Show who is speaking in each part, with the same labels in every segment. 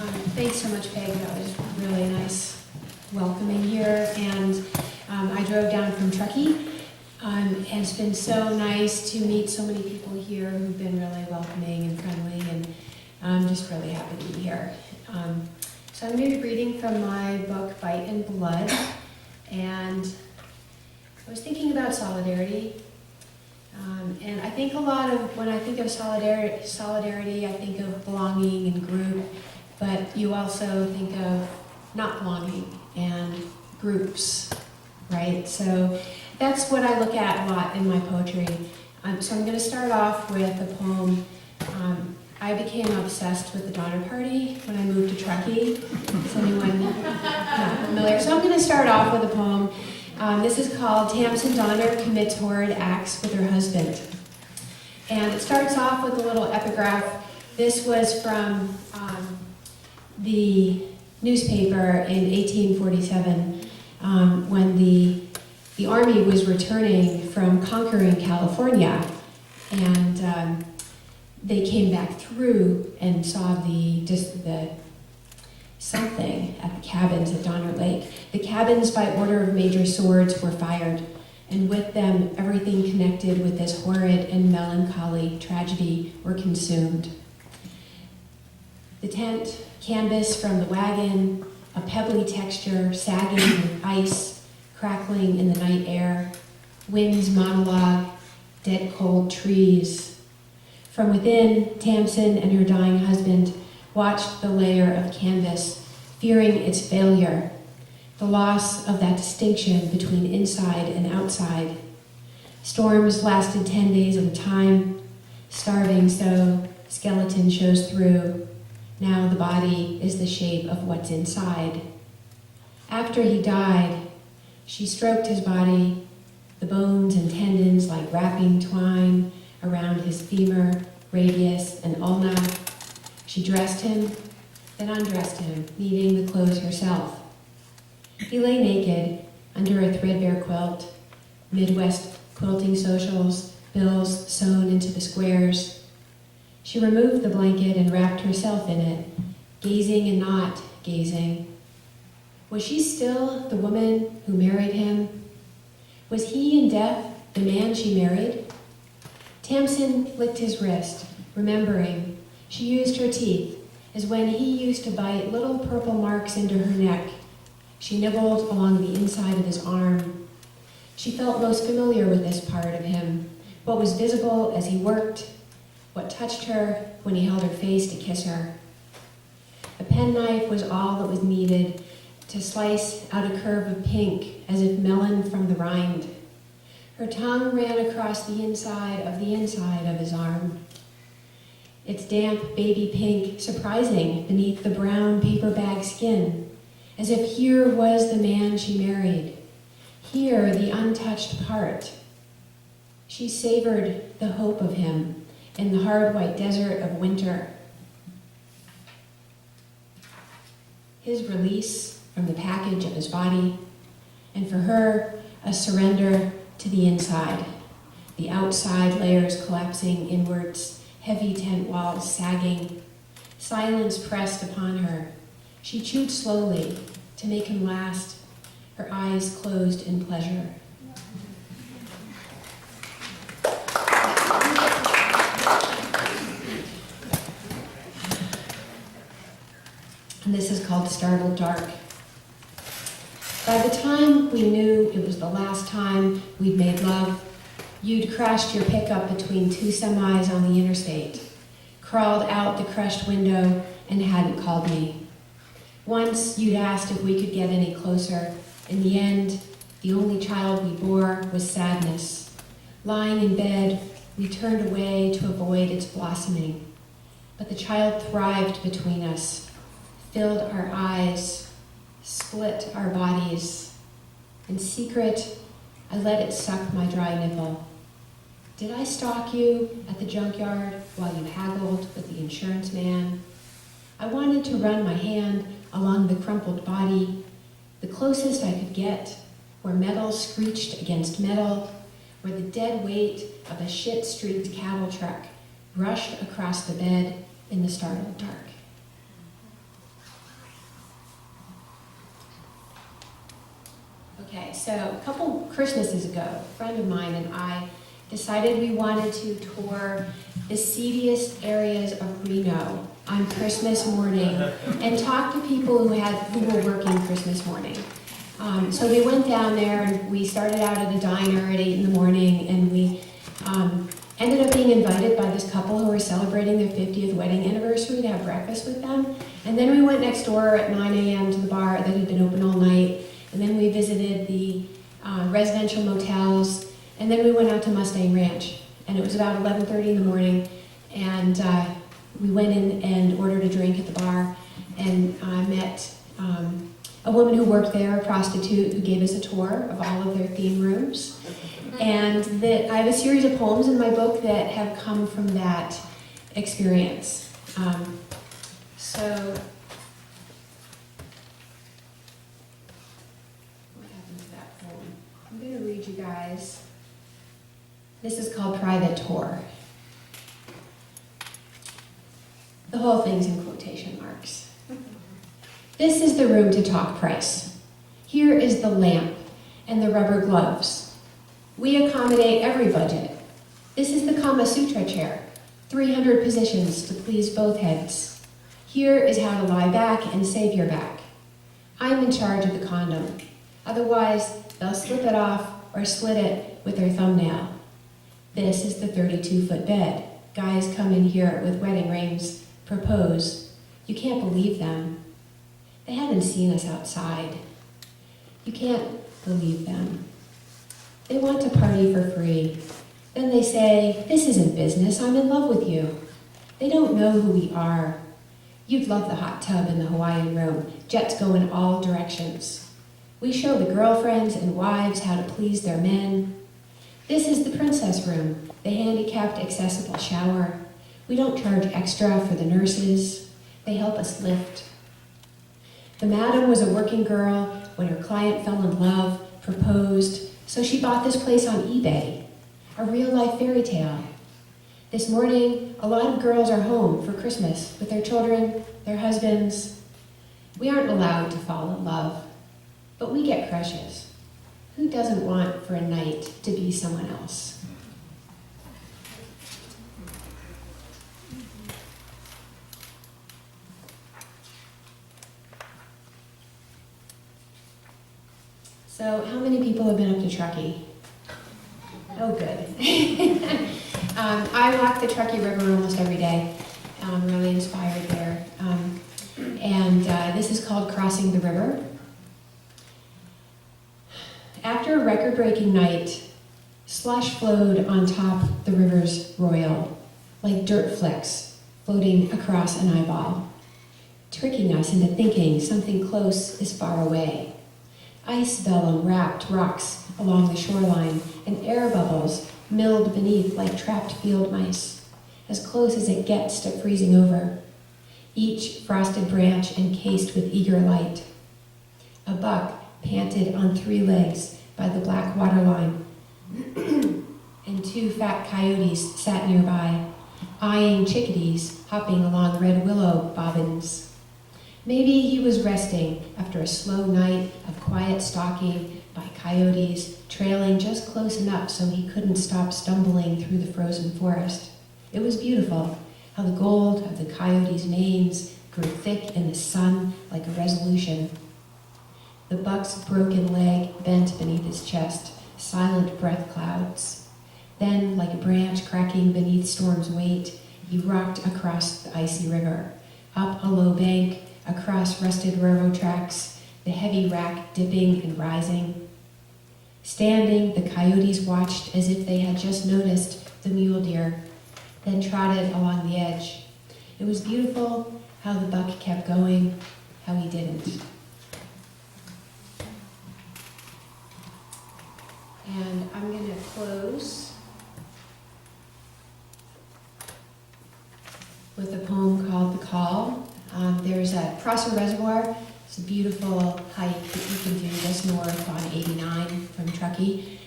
Speaker 1: Thanks so much, Peg. That was really nice welcoming here. And I drove down from Truckee, and it's been so nice to meet so many people here who've been really welcoming and friendly, and I'm just really happy to be here. So I'm going to be reading from my book, Bite and Blood, and I was thinking about solidarity. And I think a lot of, when I think of solidarity, I think of belonging and group, but you also think of not belonging and groups, right? So that's what I look at a lot in my poetry. So I'm going to start off with a poem. I became obsessed with the Donner Party when I moved to Truckee. Is anyone not familiar? So I'm going to start off with a poem. This is called Tamsen Donner Commits Horrid Acts with Her Husband. And it starts off with a little epigraph. This was from the newspaper in 1847 when the army was returning from conquering California. And they came back through and saw the something at the cabins at Donner Lake. The cabins, by order of Major Swords, were fired, and with them, everything connected with this horrid and melancholy tragedy were consumed. The tent, canvas from the wagon, a pebbly texture, sagging with ice, crackling in the night air, wind's monologue, dead cold trees. From within, Tamsen and her dying husband watched the layer of canvas, fearing its failure, the loss of that distinction between inside and outside. Storms lasted 10 days at a time, starving so skeleton shows through. Now the body is the shape of what's inside. After he died, she stroked his body, the bones and tendons like wrapping twine around his femur, radius, and ulna. She dressed him, then undressed him, needing the clothes herself. He lay naked under a threadbare quilt, Midwest quilting socials, bills sewn into the squares. She removed the blanket and wrapped herself in it, gazing and not gazing. Was she still the woman who married him? Was he in death the man she married? Tamsen licked his wrist, remembering. She used her teeth, as when he used to bite little purple marks into her neck. She nibbled along the inside of his arm. She felt most familiar with this part of him, what was visible as he worked, what touched her when he held her face to kiss her. A penknife was all that was needed to slice out a curve of pink, as if melon from the rind. Her tongue ran across the inside of his arm. Its damp baby pink surprising beneath the brown paper bag skin, as if here was the man she married, here the untouched part. She savored the hope of him in the hard white desert of winter. His release from the package of his body, and for her, a surrender to the inside, the outside layers collapsing inwards, heavy tent walls sagging, silence pressed upon her. She chewed slowly to make him last, her eyes closed in pleasure. And this is called Startled Dark. By the time we knew it was the last time we'd made love, you'd crashed your pickup between two semis on the interstate, crawled out the crushed window, and hadn't called me. Once you'd asked if we could get any closer. In the end, the only child we bore was sadness. Lying in bed, we turned away to avoid its blossoming. But the child thrived between us, filled our eyes, split our bodies. In secret, I let it suck my dry nipple. Did I stalk you at the junkyard while you haggled with the insurance man? I wanted to run my hand along the crumpled body, the closest I could get, where metal screeched against metal, where the dead weight of a shit-streaked cattle truck rushed across the bed in the startled dark. Okay, so a couple Christmases ago, a friend of mine and I decided we wanted to tour the seediest areas of Reno on Christmas morning and talk to people who were working Christmas morning. So we went down there and we started out at a diner at 8 in the morning, and we ended up being invited by this couple who were celebrating their 50th wedding anniversary to have breakfast with them. And then we went next door at 9 a.m. to the bar that had been open all night. And then we visited the residential motels. And then we went out to Mustang Ranch. And it was about 11:30 in the morning. And we went in and ordered a drink at the bar. And I met a woman who worked there, a prostitute, who gave us a tour of all of their theme rooms. And I have a series of poems in my book that have come from that experience. So, what happened to that poem? I'm going to read you guys. This is called Private Tour. The whole thing's in quotation marks. This is the room to talk price. Here is the lamp and the rubber gloves. We accommodate every budget. This is the Kama Sutra chair, 300 positions to please both heads. Here is how to lie back and save your back. I'm in charge of the condom. Otherwise, they'll slip it off or slit it with their thumbnail. This is the 32-foot bed. Guys come in here with wedding rings, propose. You can't believe them. They haven't seen us outside. You can't believe them. They want to party for free. Then they say, this isn't business, I'm in love with you. They don't know who we are. You'd love the hot tub in the Hawaiian room. Jets go in all directions. We show the girlfriends and wives how to please their men. This is the princess room, the handicapped accessible shower. We don't charge extra for the nurses. They help us lift. The madam was a working girl when her client fell in love, proposed, so she bought this place on eBay. A real-life fairy tale. This morning, a lot of girls are home for Christmas with their children, their husbands. We aren't allowed to fall in love, but we get crushes. Who doesn't want for a night to be someone else? So, how many people have been up to Truckee? Oh, good. I walk the Truckee River almost every day. I'm really inspired there. This is called Crossing the River. After a record-breaking night, slush flowed on top the river's royal, like dirt flecks floating across an eyeball, tricking us into thinking something close is far away. Ice vellum wrapped rocks along the shoreline, and air bubbles milled beneath like trapped field mice, as close as it gets to freezing over, each frosted branch encased with eager light. A buck panted on 3 legs by the black waterline, and 2 fat coyotes sat nearby, eyeing chickadees hopping along red willow bobbins. Maybe he was resting after a slow night of quiet stalking by coyotes, trailing just close enough so he couldn't stop stumbling through the frozen forest. It was beautiful, how the gold of the coyotes' manes grew thick in the sun like a resolution. The buck's broken leg bent beneath his chest, silent breath clouds. Then, like a branch cracking beneath storm's weight, he rocked across the icy river, up a low bank, across rusted railroad tracks, the heavy rack dipping and rising. Standing, the coyotes watched as if they had just noticed the mule deer, then trotted along the edge. It was beautiful how the buck kept going, how he didn't. And I'm going to close with a poem called The Call. There's a Prosser Reservoir. It's a beautiful hike that you can do just north on 89 from Truckee.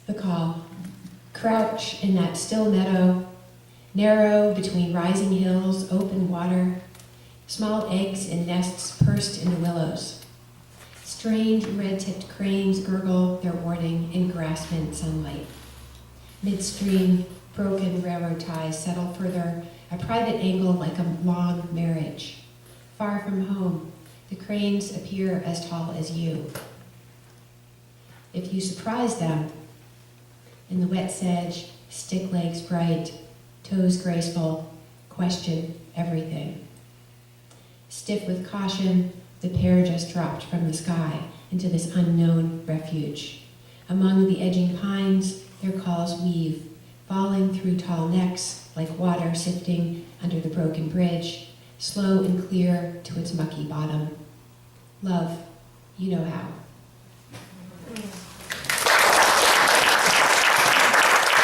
Speaker 1: The Call. Crouch in that still meadow, narrow between rising hills, open water, Small eggs in nests pursed in the willows. Strange red-tipped cranes gurgle their warning in grass-mint sunlight. Midstream, broken railroad ties settle further, a private angle like a long marriage. Far from home, the cranes appear as tall as you. If you surprise them, in the wet sedge, stick legs bright, toes graceful, question everything. Stiff with caution, the pair just dropped from the sky into this unknown refuge. Among the edging pines, their calls weave, falling through tall necks like water sifting under the broken bridge, slow and clear to its mucky bottom. Love, you know how.